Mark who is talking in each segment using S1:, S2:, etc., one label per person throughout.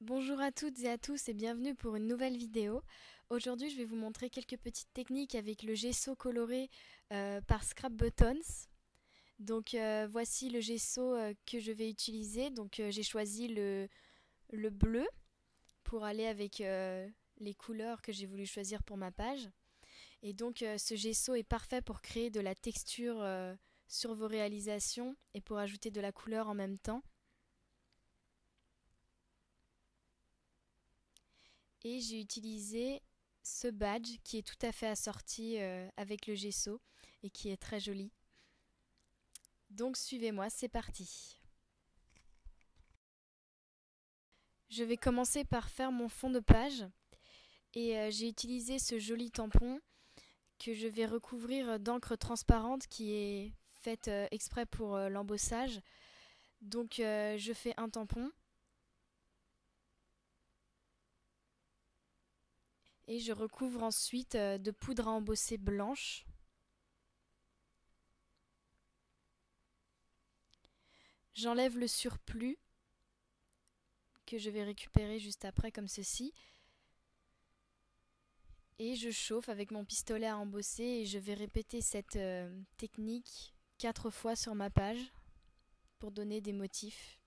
S1: Bonjour à toutes et à tous et bienvenue pour une nouvelle vidéo. Aujourd'hui, je vais vous montrer quelques petites techniques avec le gesso coloré par Scrap Buttons. Donc voici le gesso que je vais utiliser. Donc j'ai choisi le bleu pour aller avec les couleurs que j'ai voulu choisir pour ma page. Et donc ce gesso est parfait pour créer de la texture sur vos réalisations et pour ajouter de la couleur en même temps. Et j'ai utilisé ce badge qui est tout à fait assorti avec le gesso et qui est très joli. Donc suivez-moi, c'est parti. Je vais commencer par faire mon fond de page et j'ai utilisé ce joli tampon que je vais recouvrir d'encre transparente qui est faite exprès pour l'embossage. Donc je fais un tampon et je recouvre ensuite de poudre à embosser blanche. J'enlève le surplus que je vais récupérer juste après comme ceci. Et je chauffe avec mon pistolet à embosser et je vais répéter cette technique 4 fois sur ma page pour donner des motifs.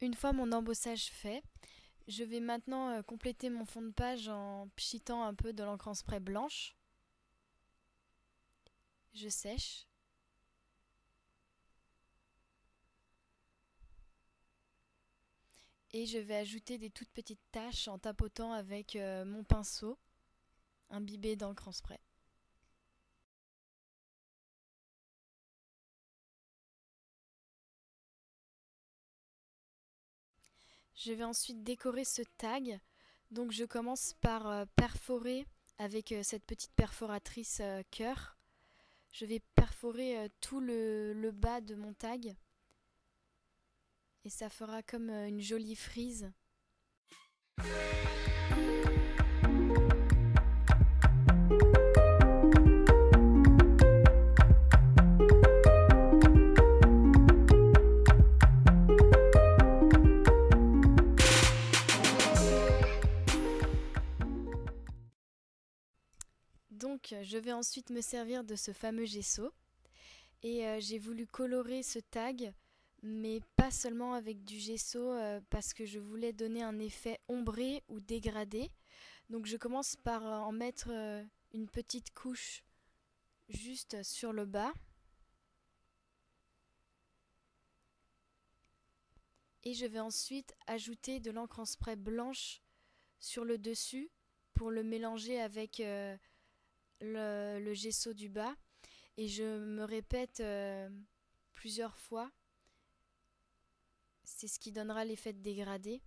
S1: Une fois mon embossage fait, je vais maintenant compléter mon fond de page en pchitant un peu de l'encre en spray blanche. Je sèche. Et je vais ajouter des toutes petites taches en tapotant avec mon pinceau imbibé d'encre en spray. Je vais ensuite décorer ce tag. Donc je commence par perforer avec cette petite perforatrice cœur. Je vais perforer tout le bas de mon tag. Et ça fera comme une jolie frise. Donc je vais ensuite me servir de ce fameux gesso et j'ai voulu colorer ce tag mais pas seulement avec du gesso parce que je voulais donner un effet ombré ou dégradé. Donc je commence par en mettre une petite couche juste sur le bas et je vais ensuite ajouter de l'encre en spray blanche sur le dessus pour le mélanger avec le gesso du bas et je me répète plusieurs fois. C'est ce qui donnera l'effet de dégradé.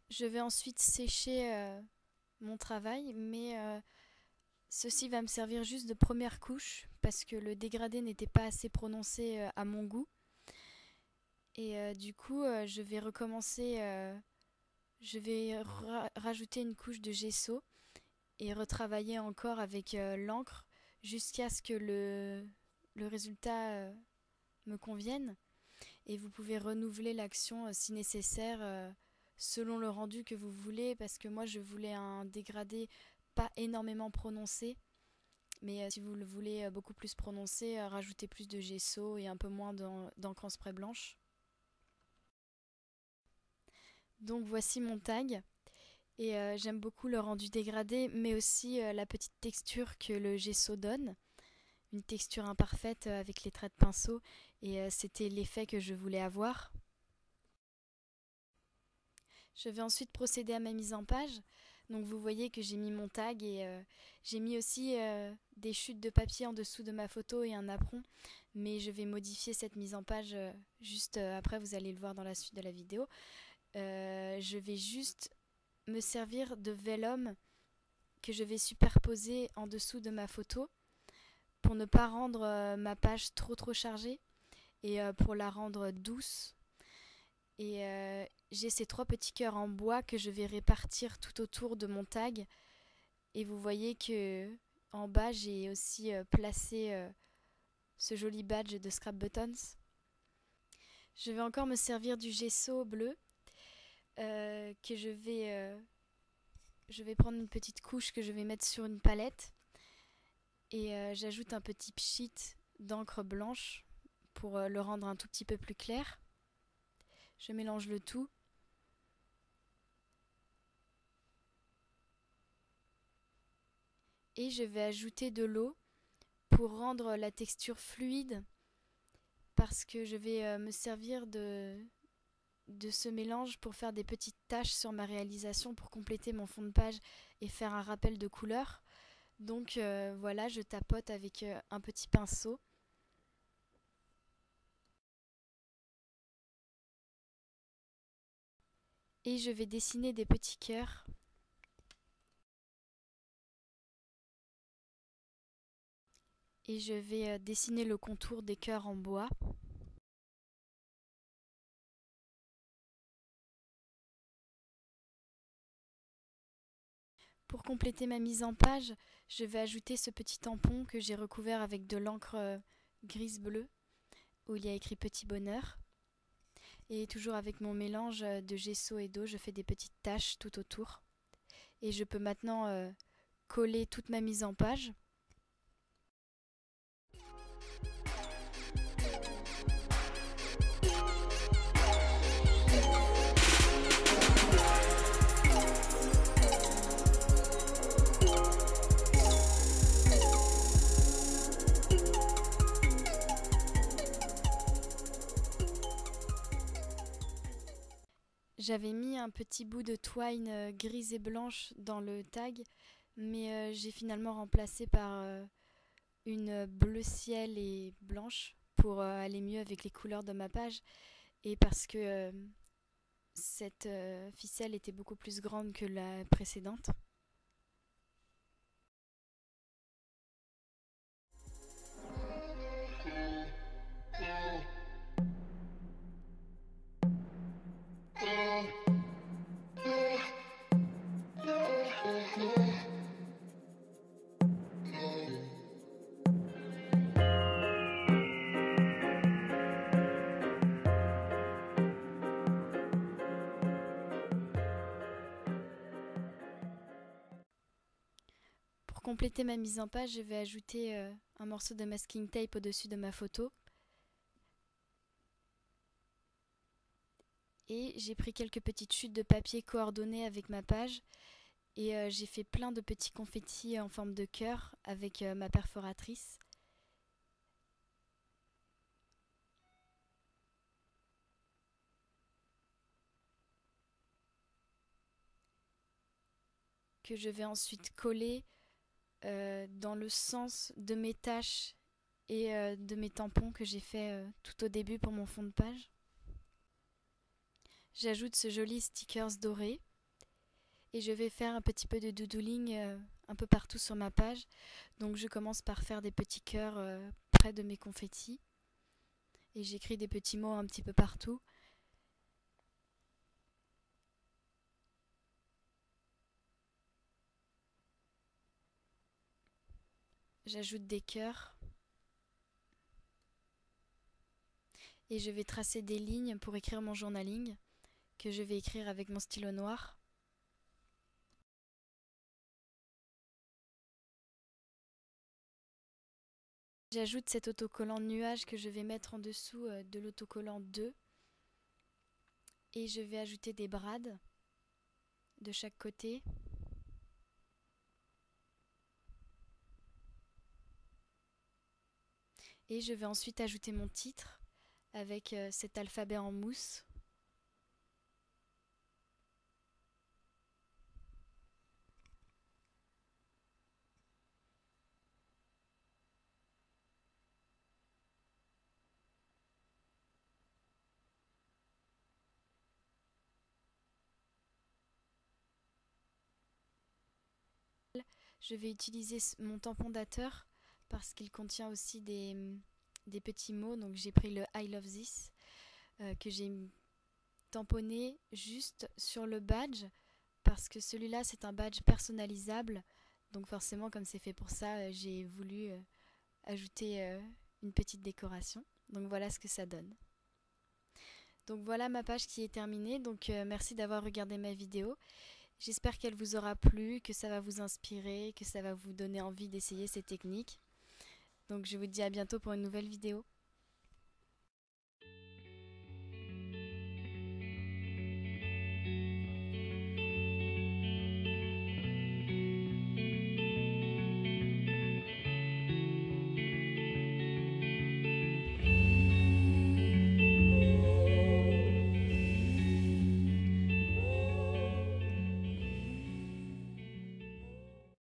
S1: Je vais ensuite sécher mon travail, mais ceci va me servir juste de première couche parce que le dégradé n'était pas assez prononcé à mon goût. Et du coup, je vais recommencer, je vais rajouter une couche de gesso et retravailler encore avec l'encre jusqu'à ce que le résultat me convienne. Et vous pouvez renouveler l'action si nécessaire selon le rendu que vous voulez, parce que moi je voulais un dégradé pas énormément prononcé, mais si vous le voulez beaucoup plus prononcé, rajoutez plus de gesso et un peu moins d'encre en spray blanche. Donc voici mon tag, et j'aime beaucoup le rendu dégradé, mais aussi la petite texture que le gesso donne, une texture imparfaite avec les traits de pinceau, et c'était l'effet que je voulais avoir. Je vais ensuite procéder à ma mise en page. Donc vous voyez que j'ai mis mon tag et j'ai mis aussi des chutes de papier en dessous de ma photo et un apron. Mais je vais modifier cette mise en page juste après, vous allez le voir dans la suite de la vidéo. Je vais juste me servir de vellum que je vais superposer en dessous de ma photo pour ne pas rendre ma page trop chargée et pour la rendre douce. Et j'ai ces 3 petits cœurs en bois que je vais répartir tout autour de mon tag. Et vous voyez que en bas j'ai aussi placé ce joli badge de Scrap Buttons. Je vais encore me servir du gesso bleu que je vais prendre une petite couche que je vais mettre sur une palette. Et j'ajoute un petit pchit d'encre blanche pour le rendre un tout petit peu plus clair. Je mélange le tout. Et je vais ajouter de l'eau pour rendre la texture fluide, parce que je vais me servir de ce mélange pour faire des petites taches sur ma réalisation pour compléter mon fond de page et faire un rappel de couleur. Donc voilà, je tapote avec un petit pinceau. Et je vais dessiner des petits cœurs. Et je vais dessiner le contour des cœurs en bois. Pour compléter ma mise en page, je vais ajouter ce petit tampon que j'ai recouvert avec de l'encre grise-bleue, où il y a écrit Petit Bonheur. Et toujours avec mon mélange de gesso et d'eau, je fais des petites taches tout autour. Et je peux maintenant coller toute ma mise en page. J'avais mis un petit bout de twine grise et blanche dans le tag, mais j'ai finalement remplacé par une bleu ciel et blanche pour aller mieux avec les couleurs de ma page, et parce que cette ficelle était beaucoup plus grande que la précédente. Pour compléter ma mise en page, je vais ajouter un morceau de masking tape au-dessus de ma photo. Et j'ai pris quelques petites chutes de papier coordonnées avec ma page. Et j'ai fait plein de petits confettis en forme de cœur avec ma perforatrice. Que je vais ensuite coller dans le sens de mes taches et de mes tampons que j'ai fait tout au début pour mon fond de page. J'ajoute ce joli stickers doré et je vais faire un petit peu de doodling un peu partout sur ma page. Donc je commence par faire des petits cœurs près de mes confettis et j'écris des petits mots un petit peu partout. J'ajoute des cœurs. et je vais tracer des lignes pour écrire mon journaling que je vais écrire avec mon stylo noir. J'ajoute cet autocollant nuage que je vais mettre en dessous de l'autocollant 2 et je vais ajouter des brades de chaque côté. Et je vais ensuite ajouter mon titre avec cet alphabet en mousse. Je vais utiliser mon tampon dateur parce qu'il contient aussi des petits mots. Donc j'ai pris le I love this que j'ai tamponné juste sur le badge parce que celui-là c'est un badge personnalisable. Donc forcément comme c'est fait pour ça, j'ai voulu ajouter une petite décoration. Donc voilà ce que ça donne. Donc voilà ma page qui est terminée. Donc merci d'avoir regardé ma vidéo. J'espère qu'elle vous aura plu, que ça va vous inspirer, que ça va vous donner envie d'essayer ces techniques. Donc je vous dis à bientôt pour une nouvelle vidéo.